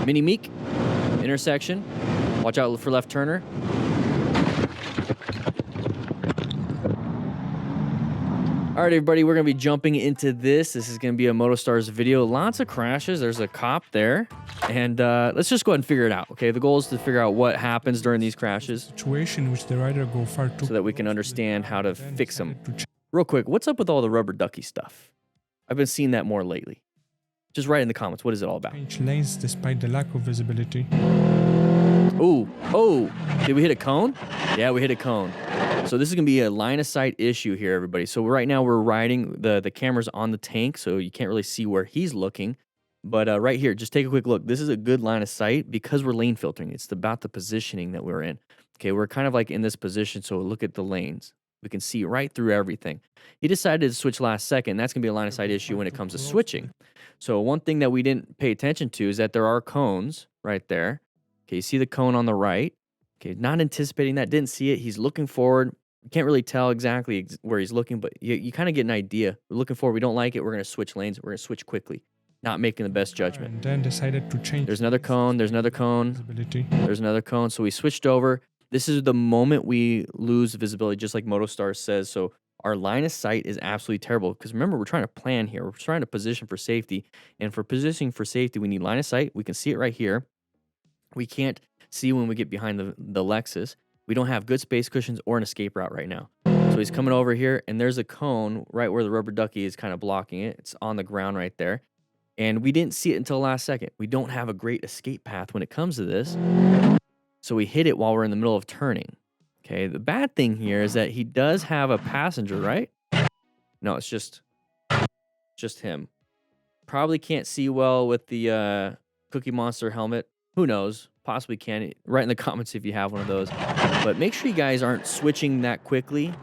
Mini Meek, intersection. Watch out for left turner. All right, everybody, we're going to be jumping into this. This is going to be a MotoStars video. Lots of crashes. There's a cop there. And let's just go ahead and figure it out, okay? The goal is to figure out what happens during these crashes Situation which the rider go far too so that we can understand how to fix them. Real quick, what's up with all the rubber ducky stuff? I've been seeing that more lately. Just write in the comments, what is it all about? change lanes despite the lack of visibility. Oh, did we hit a cone? Yeah, we hit a cone. So this is going to be a line of sight issue here, everybody. So right now we're riding, the camera's on the tank, so you can't really see where he's looking. But right here, just take a quick look. This is a good line of sight because we're lane filtering. It's about the positioning that we're in. Okay, we're kind of like in this position, so look at the lanes. We can see right through everything. He decided to switch last second. That's going to be a line of sight issue when it comes to switching. So one thing that we didn't pay attention to is that there are cones right there. Okay, you see the cone on the right. Okay, not anticipating that, didn't see it. He's looking forward. You can't really tell exactly where he's looking, but you kind of get an idea. We're looking forward. We don't like it. We're going to switch lanes. We're going to switch quickly. Not making the best judgment. And then decided to change. There's another cone. There's another cone. Visibility. There's another cone. So we switched over. This is the moment we lose visibility, just like MotoStars says. So our line of sight is absolutely terrible because remember, we're trying to plan here. We're trying to position for safety. And for positioning for safety, we need line of sight. We can see it right here. We can't see when we get behind the Lexus. We don't have good space cushions or an escape route right now. So he's coming over here, and there's a cone right where the rubber ducky is kind of blocking it. It's on the ground right there. And we didn't see it until last second. We don't have a great escape path when it comes to this. So we hit it while we're in the middle of turning. Okay, the bad thing here is that he does have a passenger, right? No, it's just him. Probably can't see well with the Cookie Monster helmet. Who knows? Possibly can. Write in the comments if you have one of those. But make sure you guys aren't switching that quickly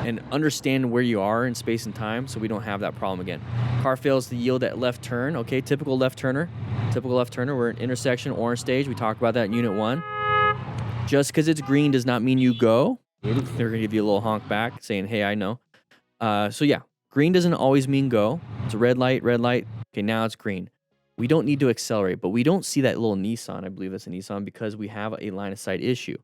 and understand where you are in space and time so we don't have that problem again. Car fails to yield at left turn. Okay, typical left turner. Typical left turner. We're in intersection, orange stage. We talked about that in Unit 1. Just because it's green does not mean you go. They're going to give you a little honk back saying, hey, I know. So yeah, green doesn't always mean go. It's a red light, red light. Okay, now it's green. We don't need to accelerate, but we don't see that little Nissan. I believe that's a Nissan because we have a line of sight issue.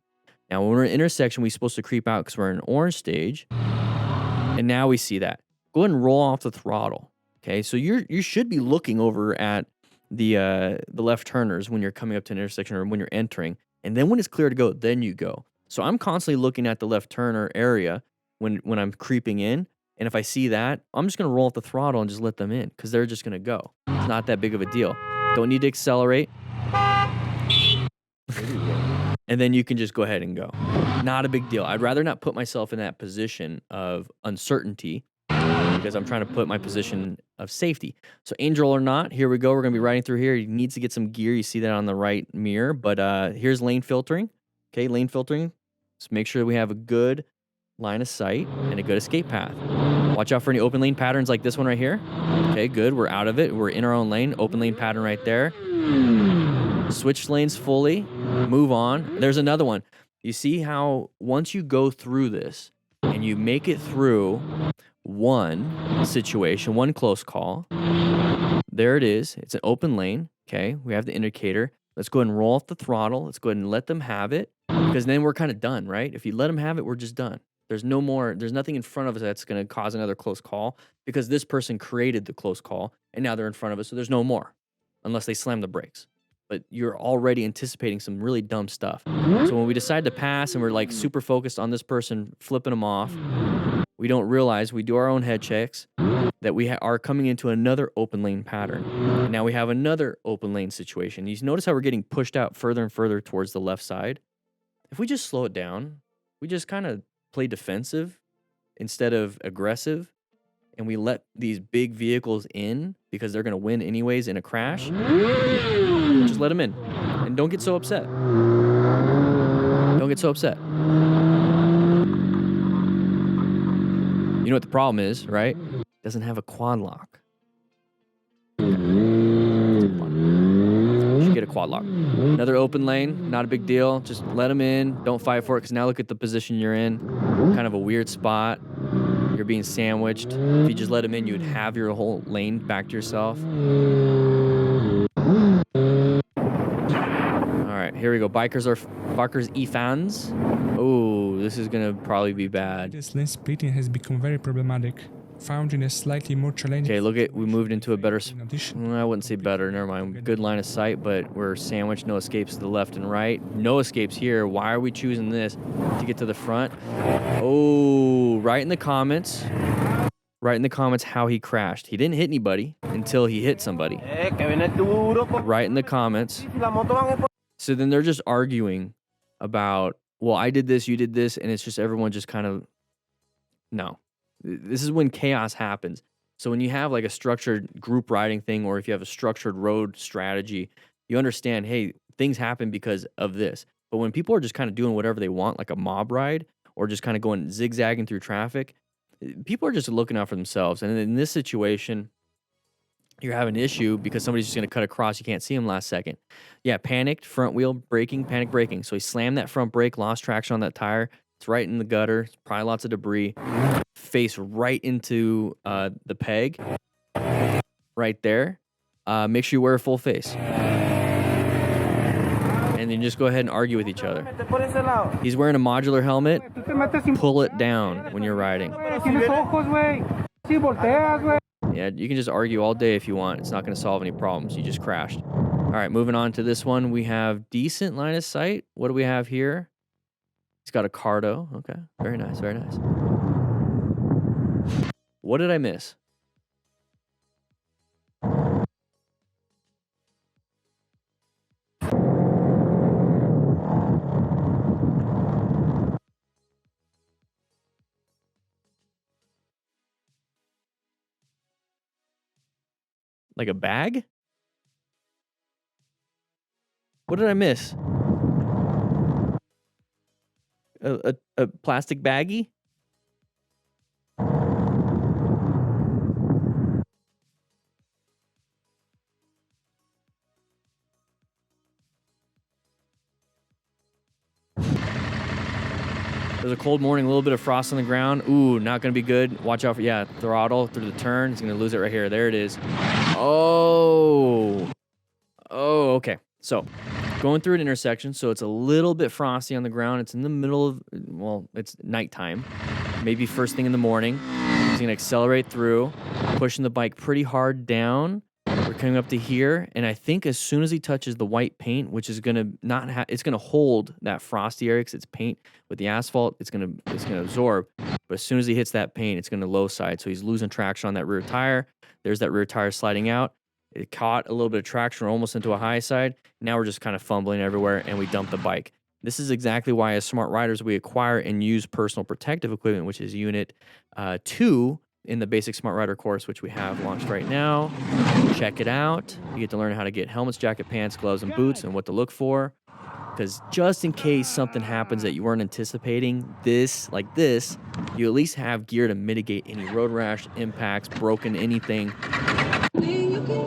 Now, when we're in intersection, we're supposed to creep out because we're in orange stage. And now we see that. Go ahead and roll off the throttle. Okay, so you should be looking over at the left turners when you're coming up to an intersection or when you're entering. And then when it's clear to go, then you go. So I'm constantly looking at the left turner area when I'm creeping in. And if I see that, I'm just going to roll off the throttle and just let them in because they're just going to go. It's not that big of a deal. Don't need to accelerate. And then you can just go ahead and go. Not a big deal. I'd rather not put myself in that position of uncertainty because I'm trying to put my position of safety. So Angel or not, here we go. We're going to be riding through here. He needs to get some gear. You see that on the right mirror. But here's lane filtering. Okay, lane filtering. Just make sure we have a good line of sight and a good escape path. Watch out for any open lane patterns like this one right here. Okay, good. We're out of it. We're in our own lane. Open lane pattern right there. Switch lanes fully. Move on. There's another one. You see how once you go through this and you make it through one situation, one close call, there it is. It's an open lane. Okay, we have the indicator. Let's go ahead and roll off the throttle. Let's go ahead and let them have it because then we're kind of done, right? If you let them have it, we're just done. There's nothing in front of us that's going to cause another close call because this person created the close call and now they're in front of us. So there's no more unless they slam the brakes. But you're already anticipating some really dumb stuff. So when we decide to pass and we're like super focused on this person flipping them off, we don't realize we do our own head checks that we are coming into another open lane pattern. And now we have another open lane situation. You notice how we're getting pushed out further and further towards the left side. If we just slow it down, we just kind of play defensive instead of aggressive, and we let these big vehicles in because they're going to win anyways in a crash, just let them in. And don't get so upset. Don't get so upset. You know what the problem is, right? It doesn't have a quad lock. Should get a quad lock. Another open lane, not a big deal. Just let them in. Don't fight for it because now look at the position you're in. Kind of a weird spot. You're being sandwiched. If you just let them in, you would have your whole lane back to yourself. here we go. Bikers e-fans. Oh, this is gonna probably be bad. This lane splitting has become very problematic. Found in a slightly more challenging. Okay, look at, we moved into a better, In addition, I wouldn't say better, never mind. Good line of sight, but we're sandwiched, no escapes to the left and right. No escapes here. Why are we choosing this to get to the front? Oh, write in the comments. Write in the comments how he crashed. He didn't hit anybody until he hit somebody. Write in the comments. So then they're just arguing about, well, I did this, you did this, and it's just everyone just kind of, no. This is when chaos happens. So when you have like a structured group riding thing, or if you have a structured road strategy, you understand, hey, things happen because of this. But when people are just kind of doing whatever they want, like a mob ride, or just kind of going zigzagging through traffic, people are just looking out for themselves. And in this situation, you're having an issue because somebody's just going to cut across. You can't see him last second. Yeah, panicked, front wheel braking, panic braking. So he slammed that front brake, lost traction on that tire. It's right in the gutter. It's probably lots of debris. Face right into the peg right there. Make sure you wear a full face. And then just go ahead and argue with each other. He's wearing a modular helmet. Pull it down when you're riding. Yeah, you can just argue all day if you want. It's not going to solve any problems. You just crashed. All right, moving on to this one. We have decent line of sight. What do we have here? He's got a Cardo. Okay, very nice, very nice. What did I miss? Like a bag? What did I miss? A plastic baggie? There's a cold morning, a little bit of frost on the ground. Ooh, not going to be good. Watch out for, yeah, throttle through the turn. He's going to lose it right here. There it is. Oh. Oh, okay. So, going through an intersection, so it's a little bit frosty on the ground. It's in the middle of, well, it's nighttime. Maybe first thing in the morning. He's going to accelerate through, pushing the bike pretty hard down. We're coming up to here, and I think as soon as he touches the white paint, which is gonna not it's gonna hold that frosty area because it's paint with the asphalt, it's gonna absorb. But as soon as he hits that paint, it's gonna low side. So he's losing traction on that rear tire. There's that rear tire sliding out. It caught a little bit of traction, we're almost into a high side. Now we're just kind of fumbling everywhere, and we dump the bike. This is exactly why, as smart riders, we acquire and use personal protective equipment, which is Unit 2 in the basic Smart Rider course, which we have launched right now. Check it out. You get to learn how to get helmets, jacket, pants, gloves, and boots, and what to look for. Because just in case something happens that you weren't anticipating, like this, you at least have gear to mitigate any road rash, impacts, broken, anything.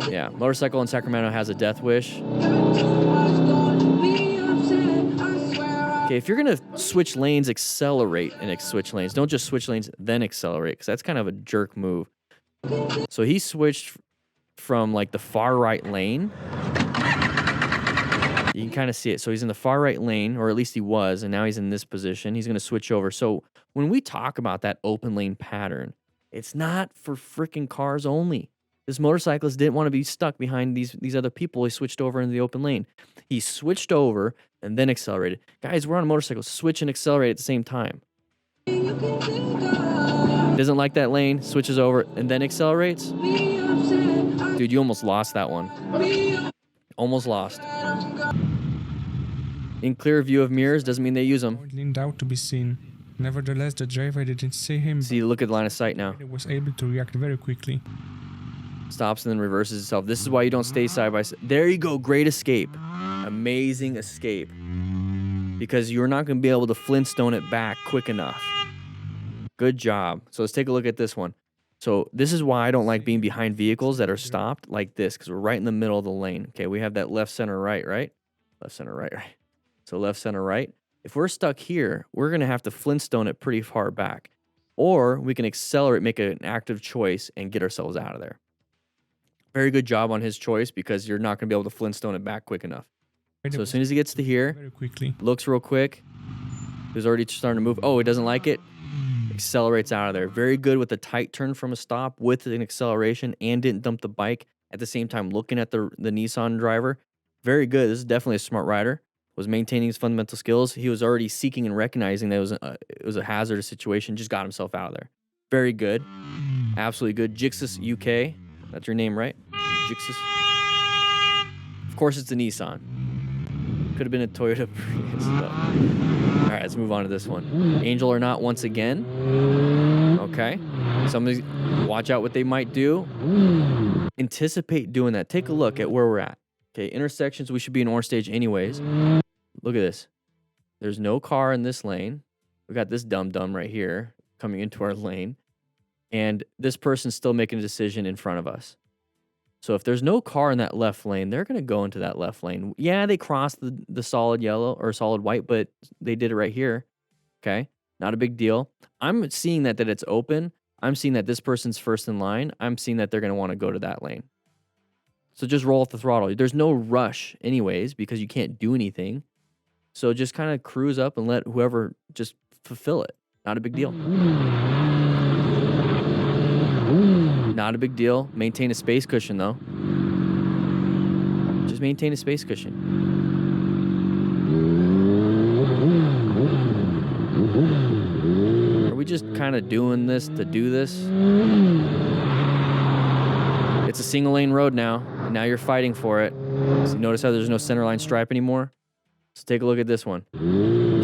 Yeah, motorcycle in Sacramento has a death wish. Okay, if you're gonna switch lanes, accelerate and switch lanes. Don't just switch lanes, then accelerate, because that's kind of a jerk move. So he switched from like the far right lane. You can kind of see it. So he's in the far right lane, or at least he was, and now he's in this position. He's gonna switch over. So when we talk about that open lane pattern, it's not for freaking cars only. This motorcyclist didn't want to be stuck behind these other people. He switched over into the open lane. He switched over and then accelerated. Guys, we're on a motorcycle. Switch and accelerate at the same time. Doesn't like that lane, switches over and then accelerates. Dude, you almost lost that one. Almost lost. In clear view of mirrors doesn't mean they use them. Leaned out to be seen. Nevertheless, the driver didn't see him. See, look at the line of sight now. He was able to react very quickly. Stops and then reverses itself. This is why you don't stay side by side. There you go. Great escape. Amazing escape. Because you're not going to be able to Flintstone it back quick enough. Good job. So let's take a look at this one. So this is why I don't like being behind vehicles that are stopped like this, because we're right in the middle of the lane. Okay, we have that left, center, right, right? Left, center, right, right. So left, center, right. If we're stuck here, we're going to have to Flintstone it pretty far back. Or we can accelerate, make an active choice, and get ourselves out of there. Very good job on his choice, because you're not going to be able to Flintstone it back quick enough. So as soon as he gets to here, very quickly. looks real quick, he's already starting to move. Oh, he doesn't like it. Accelerates out of there. Very good with a tight turn from a stop with an acceleration and didn't dump the bike at the same time looking at the Nissan driver. Very good. This is definitely a smart rider. Was maintaining his fundamental skills. He was already seeking and recognizing that it was a hazardous situation. Just got himself out of there. Very good. Absolutely good. Jixus UK. That's your name, right? Jixus. Of course, it's a Nissan. Could have been a Toyota Prius. All right, let's move on to this one. Angel or not once again. Okay. Somebody watch out what they might do. Anticipate doing that. Take a look at where we're at. Okay, intersections, we should be in orange stage anyways. Look at this. There's no car in this lane. We got this dum-dum right here coming into our lane. And this person's still making a decision in front of us. So if there's no car in that left lane, they're going to go into that left lane. Yeah, they crossed the solid yellow or solid white, but they did it right here. Okay, not a big deal. I'm seeing that it's open. I'm seeing that this person's first in line. I'm seeing that they're going to want to go to that lane. So just roll off the throttle. There's no rush anyways because you can't do anything. So just kind of cruise up and let whoever just fulfill it. Not a big deal. Not a big deal. Maintain a space cushion though. Just maintain a space cushion. Are we just kind of doing this to do this? It's a single lane road now. And now you're fighting for it. So notice how there's no center line stripe anymore? So take a look at this one.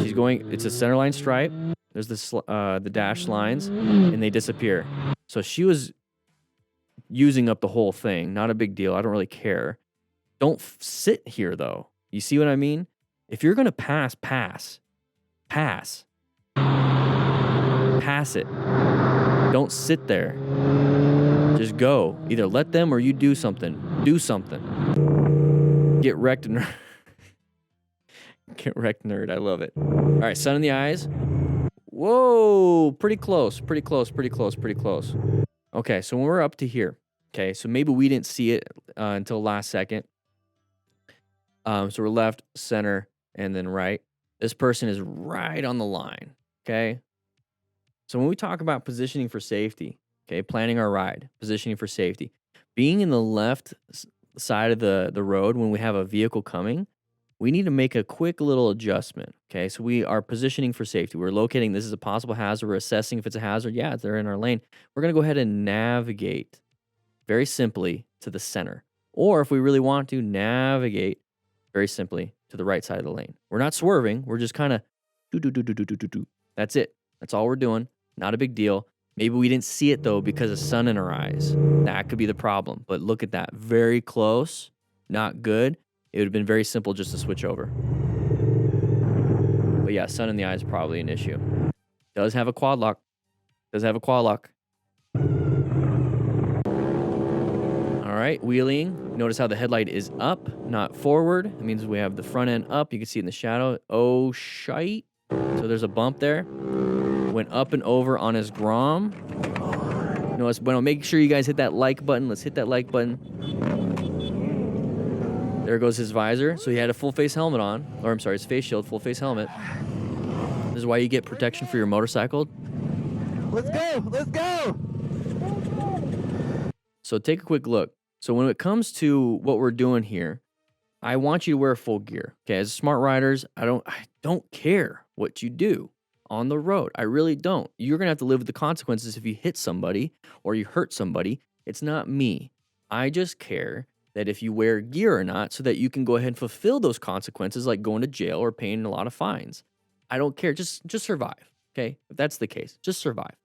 She's going, it's a center line stripe. There's the dash lines and they disappear. So she was using up the whole thing. Not a big deal. I don't really care. Don't sit here though. You see what I mean? If you're going to pass. Pass it. Don't sit there. Just go. Either let them or you do something. Do something. Get wrecked, nerd. Get wrecked, nerd. I love it. All right, sun in the eyes. Whoa, pretty close. Okay, so when we're up to here, okay, so maybe we didn't see it until last second. So we're left, center, and then right. This person is right on the line, okay? So when we talk about positioning for safety, okay, planning our ride, positioning for safety, being in the left side of the road when we have a vehicle coming, we need to make a quick little adjustment, okay? So we are positioning for safety. We're locating this is a possible hazard. We're assessing if it's a hazard. Yeah, they're in our lane. We're going to go ahead and navigate very simply to the center. Or if we really want to, navigate very simply to the right side of the lane. We're not swerving. We're just kind of do. That's it. That's all we're doing. Not a big deal. Maybe we didn't see it, though, because of sun in our eyes. That could be the problem. But look at that. Very close. Not good. It would have been very simple just to switch over. But yeah, sun in the eye is probably an issue. Does have a quad lock. All right, wheeling. Notice how the headlight is up, not forward. It means we have the front end up. You can see it in the shadow. Oh, shite. So there's a bump there. Went up and over on his Grom. No, it's bueno. Make sure you guys hit that like button. Let's hit that like button. There goes his visor. So he had a full face helmet on. Or I'm sorry, his face shield, full face helmet. This is why you get protection for your motorcycle. Let's go! So take a quick look. So when it comes to what we're doing here, I want you to wear full gear. Okay, as smart riders, I don't care what you do on the road. I really don't. You're gonna have to live with the consequences if you hit somebody or you hurt somebody. It's not me. I just care that if you wear gear or not so that you can go ahead and fulfill those consequences like going to jail or paying a lot of fines. I don't care. Just survive. Okay, if that's the case, just survive.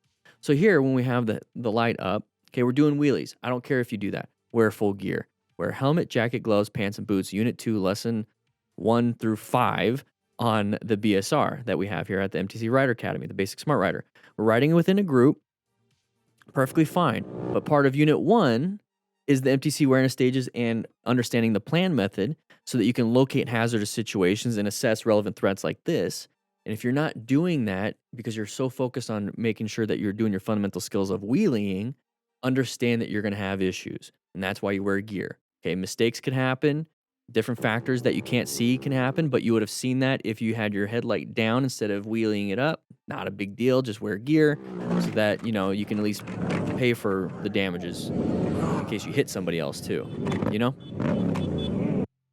So here, when we have the light up, okay, we're doing wheelies. I don't care if you do that. Wear full gear. Wear helmet, jacket, gloves, pants, and boots. Unit 2, lesson 1 through 5 on the BSR that we have here at the MTC Rider Academy, the Basic Smart Rider. We're riding within a group, perfectly fine. But part of Unit 1 is the MTC awareness stages and understanding the plan method so that you can locate hazardous situations and assess relevant threats like this. And if you're not doing that because you're so focused on making sure that you're doing your fundamental skills of wheeling, understand that you're going to have issues. And that's why you wear gear. Okay, mistakes could happen. Different factors that you can't see can happen, but you would have seen that if you had your headlight down instead of wheeling it up. Not a big deal. Just wear gear so that, you can at least pay for the damages in case you hit somebody else too, you know?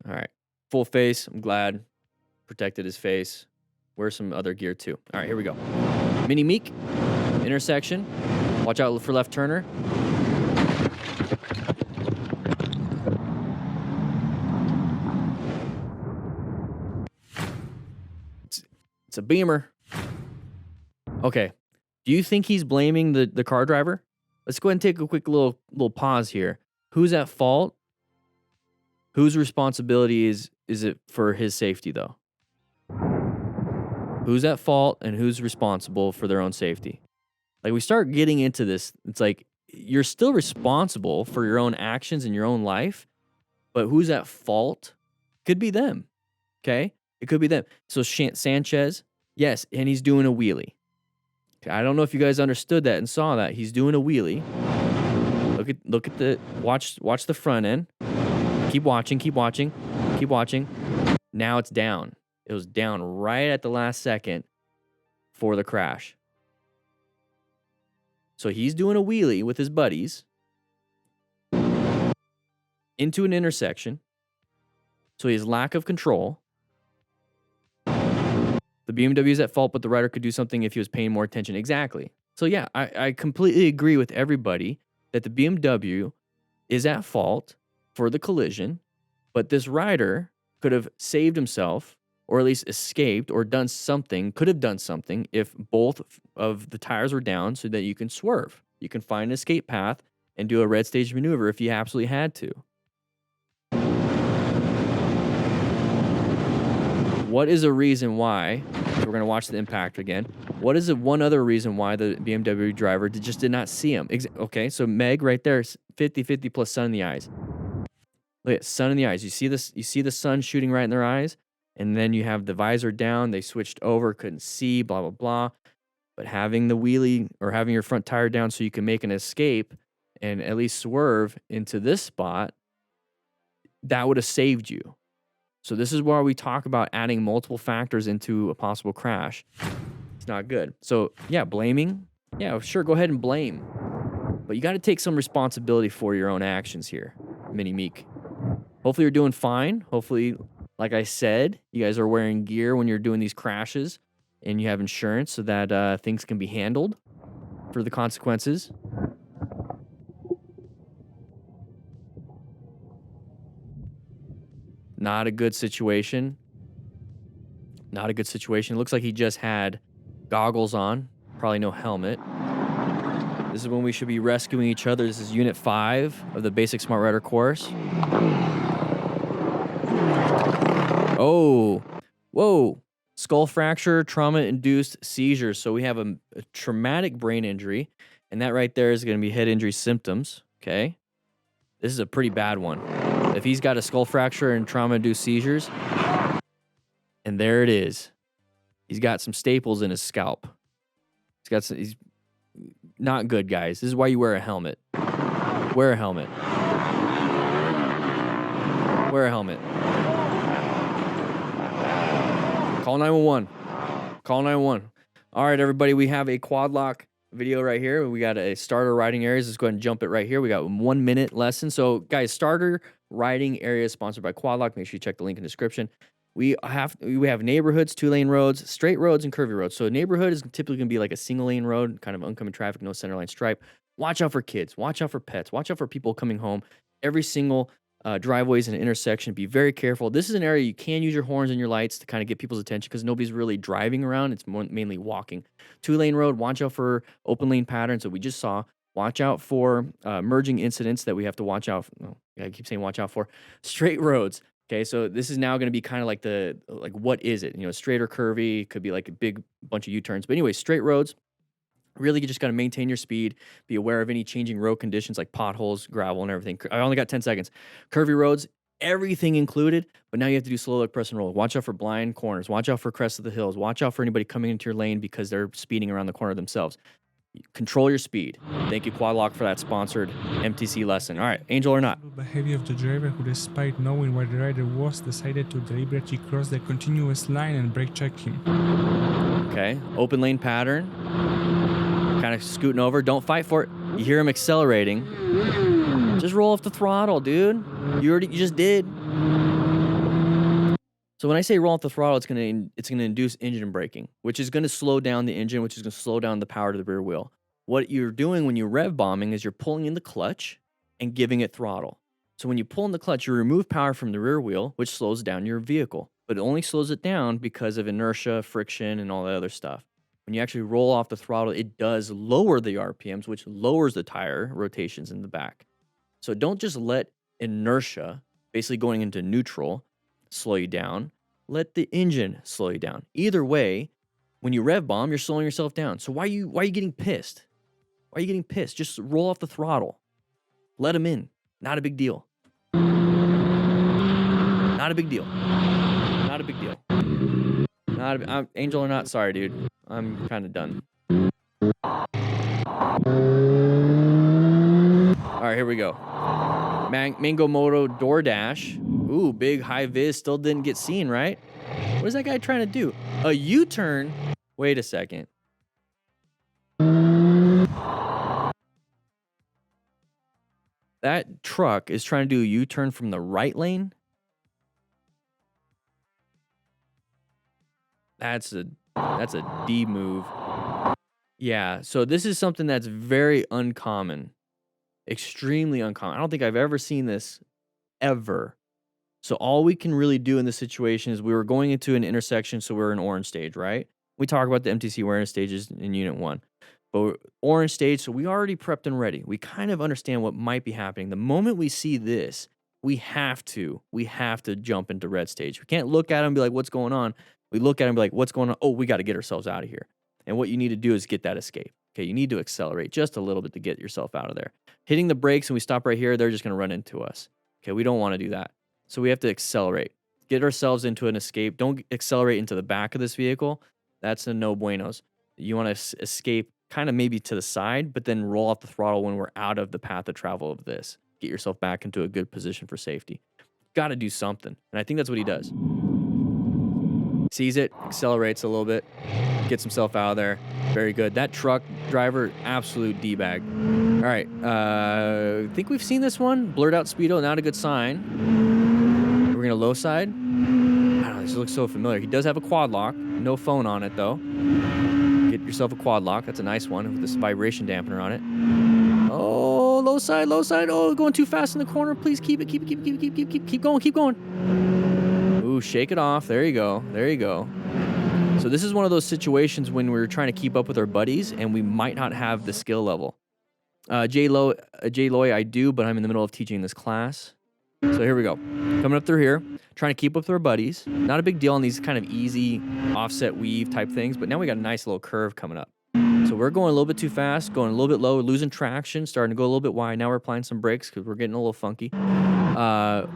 All right. Full face. I'm glad. Protected his face. Wear some other gear too. All right, here we go. Mini Meek. Intersection. Watch out for left turner. It's a Beamer. Okay. Do you think he's blaming the car driver? Let's go ahead and take a quick little pause here. Who's at fault? Whose responsibility is it for his safety, though? Who's at fault and who's responsible for their own safety? Like, we start getting into this, it's like you're still responsible for your own actions in your own life, but who's at fault? Could be them, okay? It could be them. So Sanchez, yes, and he's doing a wheelie. Okay, I don't know if you guys understood that and saw that. He's doing a wheelie. Look at the watch the front end. Keep watching. Now it's down. It was down right at the last second for the crash. So he's doing a wheelie with his buddies into an intersection. So he has lack of control. The BMW is at fault, but the rider could do something if he was paying more attention. Exactly. So yeah, I completely agree with everybody that the BMW is at fault for the collision, but this rider could have saved himself or at least escaped or could have done something if both of the tires were down so that you can swerve. You can find an escape path and do a red stage maneuver if you absolutely had to. What is a reason why, we're going to watch the impact again, what is one other reason why the BMW driver just did not see him? Okay, so Meg right there, 50-50 plus sun in the eyes. Look at sun in the eyes. You see this? You see the sun shooting right in their eyes? And then you have the visor down. They switched over, couldn't see, blah, blah, blah. But having the wheelie or having your front tire down so you can make an escape and at least swerve into this spot, that would have saved you. So this is why we talk about adding multiple factors into a possible crash. It's not good. So yeah, blaming. Yeah, sure, go ahead and blame. But you got to take some responsibility for your own actions here, Mini Meek. Hopefully you're doing fine. Hopefully, like I said, you guys are wearing gear when you're doing these crashes and you have insurance so that things can be handled for the consequences. Not a good situation. Not a good situation. It looks like he just had goggles on. Probably no helmet. This is when we should be rescuing each other. This is Unit 5 of the Basic Smart Rider course. Oh, whoa. Skull fracture, trauma-induced seizures. So we have a traumatic brain injury, and that right there is going to be head injury symptoms, okay? This is a pretty bad one. If he's got a skull fracture and trauma-induced seizures, and there it is. He's got some staples in his scalp. He's not good, guys. This is why you wear a helmet. Wear a helmet. Wear a helmet. Call 911. Call 911. All right, everybody, we have a quad lock video right here. We got a starter riding areas. Let's go ahead and jump it right here. We got 1 minute lesson. So, guys, starter riding area is sponsored by Quad Lock. Make sure you check the link in the description. We have neighborhoods, 2-lane roads, straight roads, and curvy roads. So a neighborhood is typically going to be like a single lane road, kind of oncoming traffic, no center line stripe. Watch out for kids. Watch out for pets. Watch out for people coming home. Every single driveway is an intersection. Be very careful. This is an area you can use your horns and your lights to kind of get people's attention because nobody's really driving around. It's mainly walking. 2-lane road, watch out for open lane patterns that we just saw. Watch out for merging incidents that we have to watch out for. Oh, I keep saying watch out for. Straight roads. Okay, so this is now going to be kind of like what is it? You know, straight or curvy, could be like a big bunch of U-turns. But anyway, straight roads, really you just got to maintain your speed, be aware of any changing road conditions like potholes, gravel, and everything. I only got 10 seconds. Curvy roads, everything included, but now you have to do slow look, press and roll. Watch out for blind corners. Watch out for crests of the hills. Watch out for anybody coming into your lane because they're speeding around the corner themselves. Control your speed. Thank you, Quad Lock, for that sponsored MTC lesson. All right, Angel or not. Behavior of the driver who, despite knowing where the rider was, decided to deliberately cross the continuous line and brake check him. Okay, open lane pattern. Kind of scooting over. Don't fight for it. You hear him accelerating. Just roll off the throttle, dude. You just did. So when I say roll off the throttle, it's gonna induce engine braking, which is gonna slow down the engine, which is gonna slow down the power to the rear wheel. What you're doing when you're rev bombing is you're pulling in the clutch and giving it throttle. So when you pull in the clutch, you remove power from the rear wheel, which slows down your vehicle. But it only slows it down because of inertia, friction, and all that other stuff. When you actually roll off the throttle, it does lower the RPMs, which lowers the tire rotations in the back. So don't just let inertia, basically going into neutral, slow you down. Let the engine slow you down. Either way, when you rev bomb, you're slowing yourself down. So why are you getting pissed? Why are you getting pissed? Just roll off the throttle. Let them in. Not a big deal. Not a big deal. Not a big deal. Angel or not, sorry, dude. I'm kind of done. All right, here we go. Mango Moto DoorDash. Ooh, big high vis. Still didn't get seen, right? What is that guy trying to do? A U-turn? Wait a second. That truck is trying to do a U-turn from the right lane? That's a D move. Yeah, so this is something that's very uncommon. Extremely uncommon. I don't think I've ever seen this ever. So all we can really do in this situation is we were going into an intersection, so we're in orange stage, right? We talk about the MTC awareness stages in Unit 1. But orange stage, so we already prepped and ready. We kind of understand what might be happening. The moment we see this, we have to jump into red stage. We can't look at it and be like, what's going on? We look at it and be like, what's going on? Oh, we got to get ourselves out of here. And what you need to do is get that escape. Okay, you need to accelerate just a little bit to get yourself out of there. Hitting the brakes and we stop right here, they're just going to run into us. Okay, we don't want to do that. So we have to accelerate. Get ourselves into an escape. Don't accelerate into the back of this vehicle. That's a no buenos. You want to escape kind of maybe to the side, but then roll off the throttle when we're out of the path of travel of this. Get yourself back into a good position for safety. Got to do something. And I think that's what he does. Sees it, accelerates a little bit, gets himself out of there. Very good. That truck driver, absolute D-bag. All right. I think we've seen this one. Blurred out speedo, not a good sign. We're going to low side. I don't know. This looks so familiar. He does have a quad lock. No phone on it, though. Get yourself a quad lock. That's a nice one with this vibration dampener on it. Oh, low side, low side. Oh, going too fast in the corner. Please keep it. Keep going, keep going. Ooh, shake it off. There you go. There you go. So this is one of those situations when we're trying to keep up with our buddies and we might not have the skill level. Jay Loy, I do, but I'm in the middle of teaching this class. So here we go. Coming up through here, trying to keep up with our buddies. Not a big deal on these kind of easy offset weave type things, but now we got a nice little curve coming up. So we're going a little bit too fast, going a little bit low, losing traction, starting to go a little bit wide. Now we're applying some brakes because we're getting a little funky.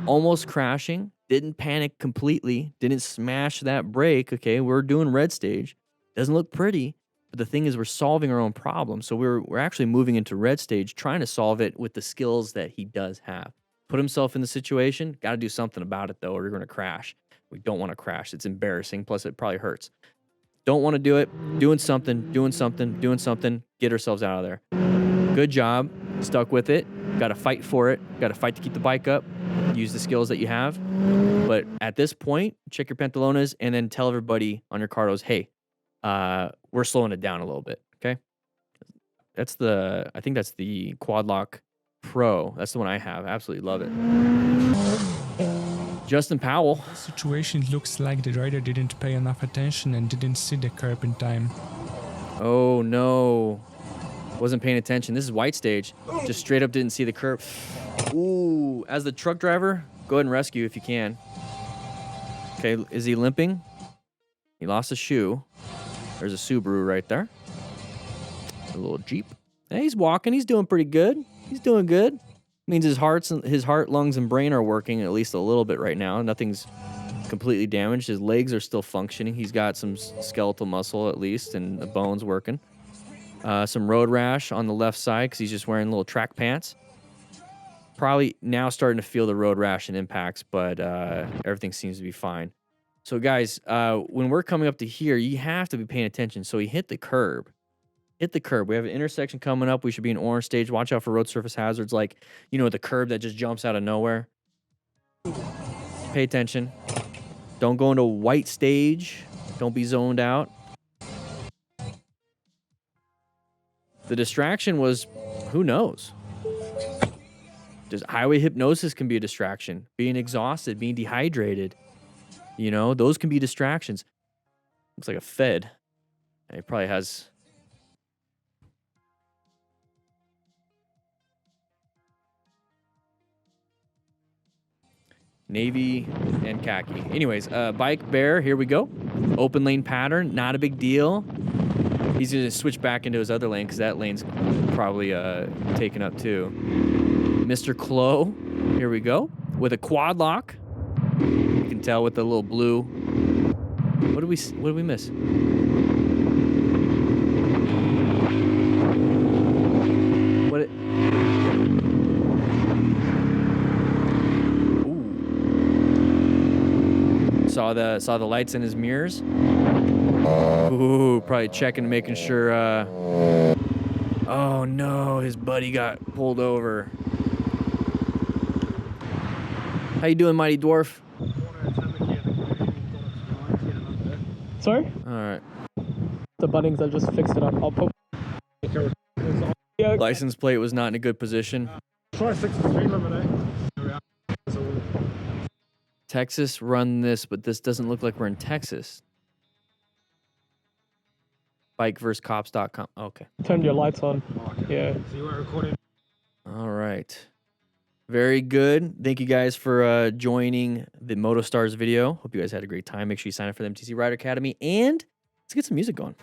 Almost crashing. Didn't panic completely. Didn't smash that brake. Okay, we're doing red stage. Doesn't look pretty, but the thing is we're solving our own problem. So we're actually moving into red stage, trying to solve it with the skills that he does have. Put himself in the situation. Got to do something about it, though, or you're going to crash. We don't want to crash. It's embarrassing. Plus, it probably hurts. Don't want to do it. Doing something. Get ourselves out of there. Good job. Stuck with it. Got to fight for it. Got to fight to keep the bike up. Use the skills that you have. But at this point, check your pantalones and then tell everybody on your cardos, hey, we're slowing it down a little bit. Okay. I think that's the Quad Lock Pro. That's the one I have. Absolutely love it. Justin Powell. The situation looks like the rider didn't pay enough attention and didn't see the curb in time. Oh no. Wasn't paying attention. This is white stage. Just straight up didn't see the curb. Ooh. As the truck driver, go ahead and rescue if you can. Okay, is he limping? He lost a shoe. There's a Subaru right there. A little Jeep. Hey, he's walking. He's doing pretty good. He's doing good. Means his heart, lungs, and brain are working at least a little bit right now. Nothing's completely damaged. His legs are still functioning. He's got some skeletal muscle at least, and the bones working. Some road rash on the left side because he's just wearing little track pants. Probably now starting to feel the road rash and impacts, but everything seems to be fine. So guys, when we're coming up to here, you have to be paying attention. So he hit the curb. Hit the curb. We have an intersection coming up. We should be in orange stage. Watch out for road surface hazards like, you know, the curb that just jumps out of nowhere. Pay attention. Don't go into white stage. Don't be zoned out. The distraction was, who knows? Just highway hypnosis can be a distraction. Being exhausted, being dehydrated. You know, those can be distractions. Looks like a Fed. He probably has... Navy and khaki. Anyways, bike bear, here we go. Open lane pattern, not a big deal. He's going to switch back into his other lane because that lane's probably taken up too. Mr. Clo, here we go. With a quad lock. You can tell with the little blue. What did we miss? Saw the lights in his mirrors. Ooh, probably checking, making sure. Oh no, his buddy got pulled over. How you doing, Mighty Dwarf? Sorry? All right. The buttons, I just fixed it up. I'll put. License plate was not in a good position. Texas run this, but this doesn't look like we're in Texas. Bikeversecops.com. Okay. Turn your lights on. Yeah. So you weren't recording? All right. Very good. Thank you guys for joining the Moto Stars video. Hope you guys had a great time. Make sure you sign up for the MTC Rider Academy, and let's get some music going.